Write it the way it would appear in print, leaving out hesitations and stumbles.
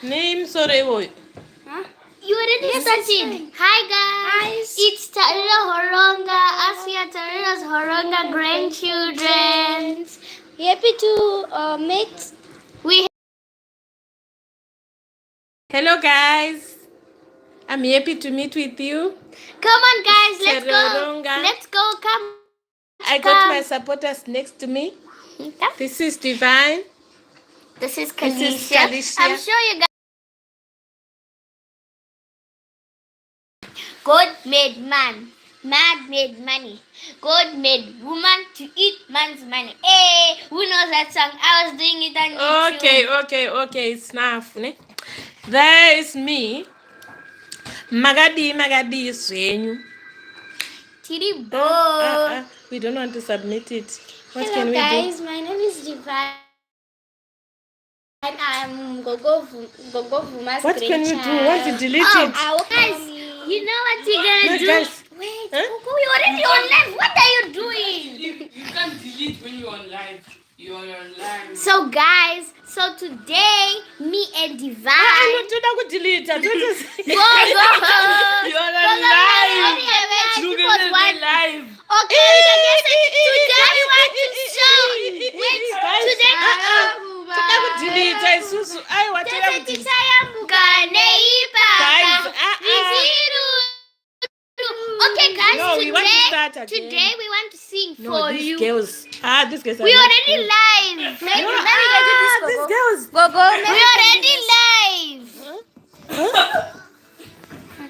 Name sorry boy. Huh? You already started. Hi guys. It's Tariro Horonga. Us we are Tariro's Horonga grandchildren. Happy to meet. We. Hello guys. I'm happy to meet with you. Come on guys, let's Tariro go. Horonga. Let's go. Come. I got my supporters next to me. Come. This is Divine. This is This is Kalisha. Kalisha. I'm sure you guys. God made man. Man made money. God made woman to eat man's money. Hey, who knows that song? I was doing it on YouTube. Okay. It's enough. Ne? There is me. Magadi Swenyu. Tiribo. We don't want to submit it. What Hello can we guys, do? my name is Divine. I'm Gogo Vuma's What can we do? We want to delete it. Guys, you know what we're gonna do? Guys. Wait, Huh? Gogo, you're already on live. What are you doing? You can't delete when you're on live. You're on live. So guys, today me and Divine. I don't delete. I don't Go. You're on live. Look at me live. Okay, today we want to show. Wait, today. Delete. I want to delete. Okay, guys. No, we want to start again. Today we want to sing No, for these you. girls. These girls are We not already good. live. These girls. We already live. Huh?